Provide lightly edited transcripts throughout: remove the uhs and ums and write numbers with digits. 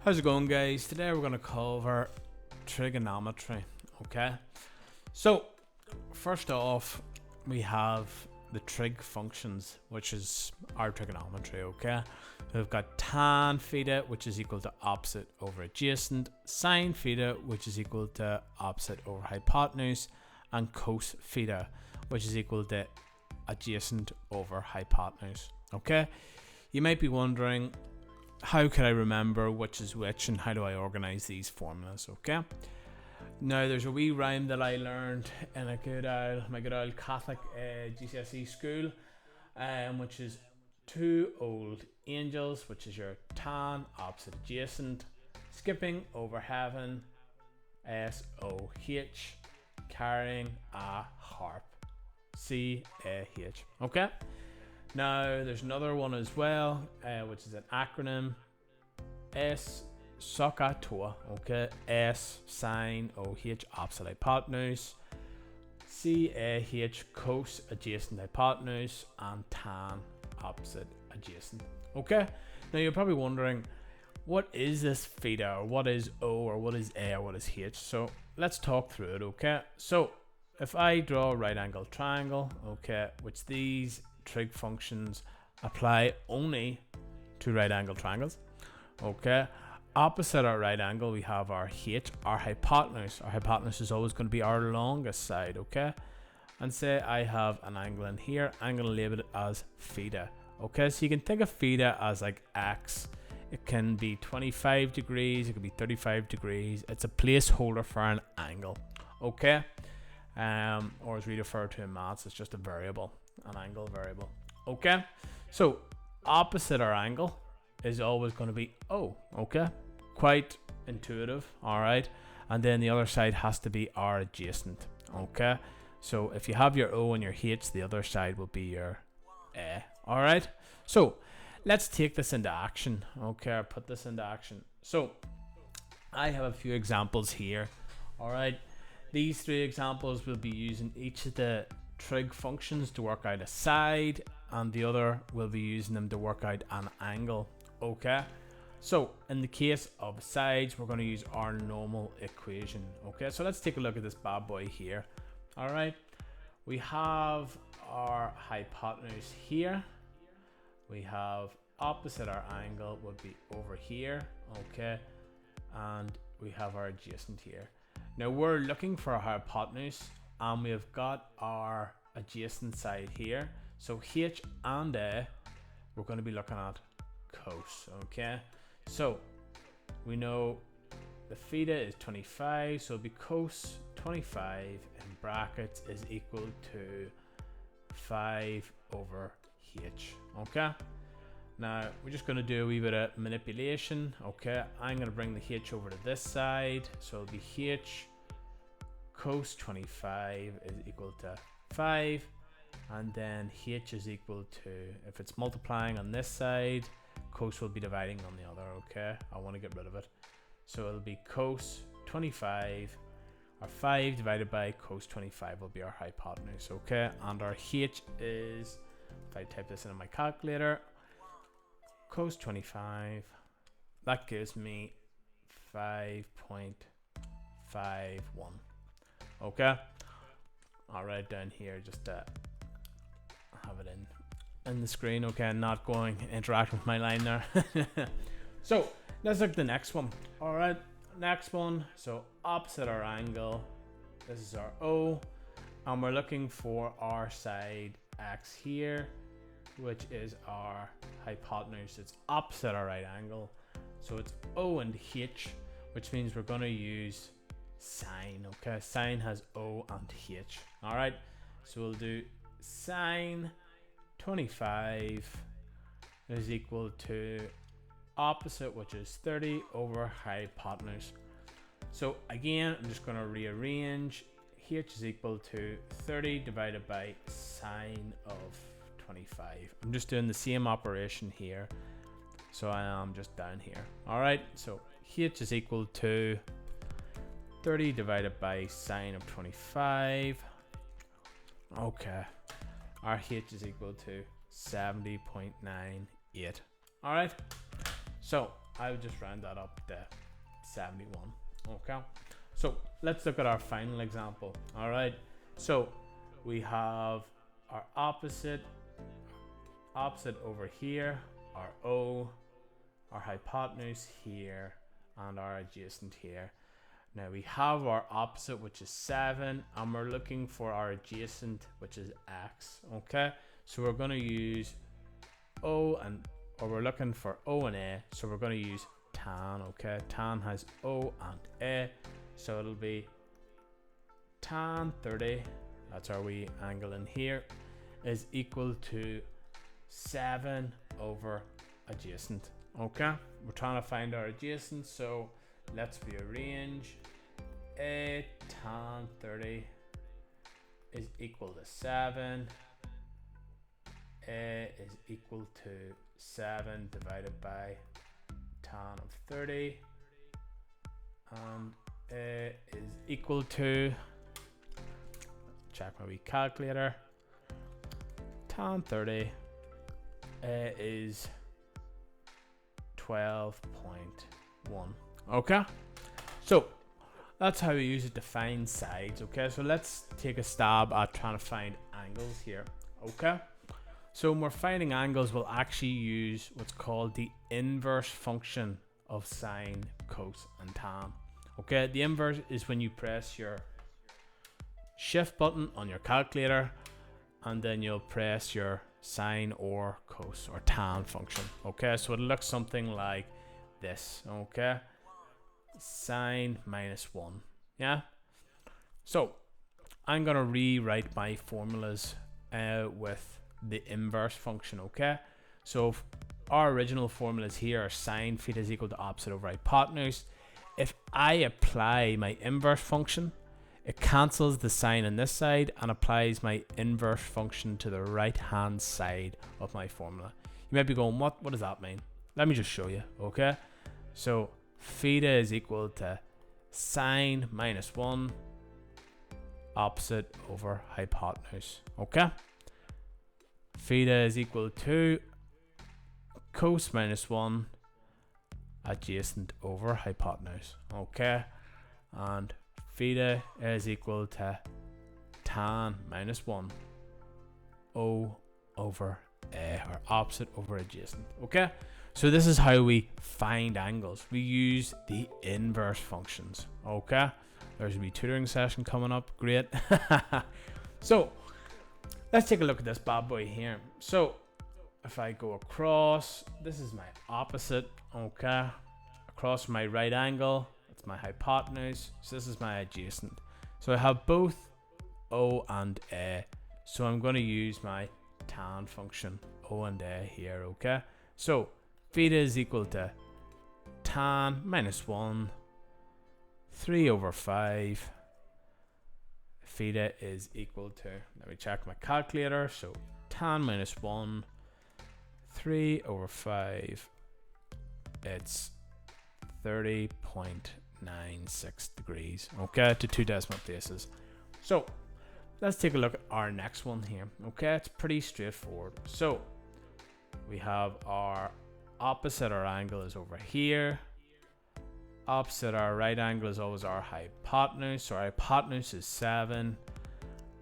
How's it going, guys? Today we're going to cover trigonometry. Okay, so first off, we have the trig functions, which is our trigonometry. Okay, we've got tan theta, which is equal to opposite over adjacent, sine theta, which is equal to opposite over hypotenuse, and cos theta, which is equal to adjacent over hypotenuse. Okay, you might be wondering, how can I remember which is which and how do I organize these formulas? Okay, now there's a wee rhyme that I learned in my good old Catholic GCSE school, which is two old angels, which is your tan opposite adjacent, skipping over heaven, SOH, carrying a harp, CAH. Okay, now there's another one as well, which is an acronym, S SOHCAHTOA. Okay, S sine OH opposite hypotenuse, CAH cos adjacent hypotenuse, and tan opposite adjacent. Okay, now you're probably wondering, what is this theta, or what is O, or what is A, or what is H? So let's talk through it. Okay, so if I draw a right angle triangle, okay, which these trig functions apply only to right angle triangles. Okay, opposite our right angle we have our H, our hypotenuse. Our hypotenuse is always going to be our longest side. Okay, and say I have an angle in here, I'm going to label it as theta. Okay, so you can think of theta as like X. It can be 25 degrees, it could be 35 degrees. It's a placeholder for an angle. Okay, or as we refer to in maths, it's just a variable, an angle variable. Okay, so opposite our angle is always going to be O. Okay, quite intuitive. All right, and then the other side has to be our adjacent. Okay, so if you have your O and your H, the other side will be your A. All right, so let's take this into action. Okay, I'll put this into action. So I have a few examples here. All right, these three examples will be using each of the trig functions to work out a side, and the other will be using them to work out an angle. Okay, so in the case of sides, we're going to use our normal equation. Okay, so let's take a look at this bad boy here. All right, we have our hypotenuse here, we have opposite our angle would be over here. Okay, and we have our adjacent here. Now we're looking for a hypotenuse, and we've got our adjacent side here. So H and A, we're going to be looking at cos. Okay, so we know the theta is 25, so it'll be cos 25 in brackets is equal to 5 over H. Okay, now we're just going to do a wee bit of manipulation. Okay, I'm going to bring the H over to this side, so it'll be H cos 25 is equal to 5, and then H is equal to, if it's multiplying on this side, cos will be dividing on the other. Okay, I want to get rid of it, so it'll be cos 25, or 5 divided by cos 25 will be our hypotenuse. Okay, and our H is, if I type this in my calculator, cos 25, that gives me 5.51. Okay, I'll write down here just to have it in the screen. Okay, not going to interact with my line there. So let's look at the next one. All right, next one, so opposite our angle, this is our O, and we're looking for our side X here, which is our hypotenuse. It's opposite our right angle, so it's O and H, which means we're going to use sine. Okay, sine has O and H. All right, so we'll do sine 25 is equal to opposite, which is 30 over hypotenuse. So again, I'm just going to rearrange. H is equal to 30 divided by sine of 25. I'm just doing the same operation here, so I am just down here. All right, so H is equal to 30 divided by sine of 25. Okay, our H is equal to 70.98. All right, so I would just round that up to 71. Okay, so let's look at our final example. All right, so we have our opposite over here, our O, our hypotenuse here, and our adjacent here. Now we have our opposite, which is 7, and we're looking for our adjacent, which is x. Okay, so we're going to use O we're looking for O and A, so we're going to use tan. Okay, tan has O and A, so it'll be tan 30, that's our wee angle in here, is equal to 7 over adjacent. Okay, we're trying to find our adjacent, so let's rearrange. A tan 30 is equal to 7. A is equal to 7 divided by tan of 30, and A is equal to, check my wee calculator, tan 30, A is 12.1. Okay, so that's how we use it to find sides. Okay, so let's take a stab at trying to find angles here. Okay, so when we're finding angles, we'll actually use what's called the inverse function of sine, cos, and tan. Okay, the inverse is when you press your shift button on your calculator, and then you'll press your sine or cos or tan function. Okay, so it looks something like this. Okay, sine minus 1. Yeah, so I'm gonna rewrite my formulas with the inverse function. Okay, so our original formulas here are sine theta is equal to opposite over hypotenuse. If I apply my inverse function, it cancels the sine on this side and applies my inverse function to the right hand side of my formula. You might be going, what does that mean? Let me just show you. Okay, so theta is equal to sine minus 1 opposite over hypotenuse. Okay, theta is equal to cos minus 1 adjacent over hypotenuse. Okay, and theta is equal to tan minus 1 O over A, or opposite over adjacent. Okay, so this is how we find angles. We use the inverse functions. Okay, there's a wee tutoring session coming up. Great. So let's take a look at this bad boy here. So if I go across, this is my opposite. Okay, across my right angle, that's my hypotenuse, so this is my adjacent. So I have both O and A, so I'm going to use my tan function, O and A here. Okay, so theta is equal to tan minus 1 3 over 5. Theta is equal to, let me check my calculator, so tan minus 1 3 over 5, it's 30.96 degrees. Okay, to 2 decimal places. So let's take a look at our next one here. Okay, it's pretty straightforward. So we have our opposite our angle is over here. Opposite our right angle is always our hypotenuse. So our hypotenuse is 7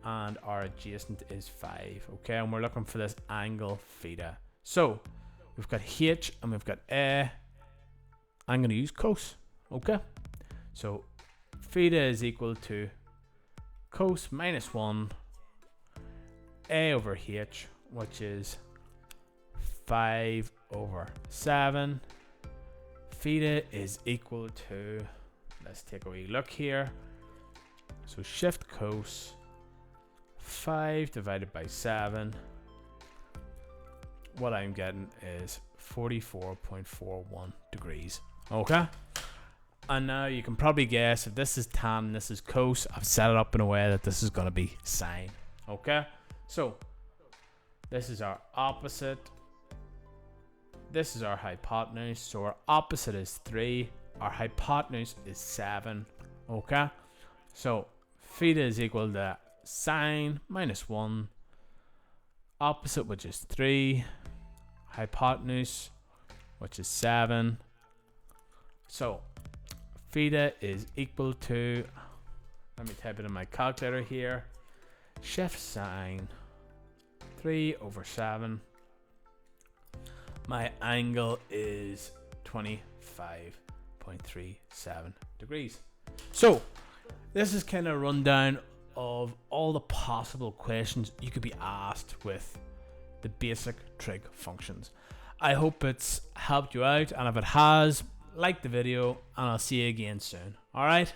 and our adjacent is 5. Okay, and we're looking for this angle theta. So we've got H and we've got A. I'm going to use cos. Okay, so theta is equal to cos minus 1 A over H, which is 5 over 7. Theta is equal to, let's take a wee look here. So shift cos 5 divided by 7. What I'm getting is 44.41 degrees. Okay, and now you can probably guess if this is tan and this is cos, I've set it up in a way that this is going to be sine. Okay, so this is our opposite, this is our hypotenuse, so our opposite is 3, our hypotenuse is 7. Okay, so theta is equal to sine minus 1 opposite, which is 3, hypotenuse, which is 7, So theta is equal to, let me type it in my calculator here, shift sine 3/7. My angle is 25.37 degrees. So this is kind of a rundown of all the possible questions you could be asked with the basic trig functions. I hope it's helped you out, and if it has, like the video, and I'll see you again soon. Alright?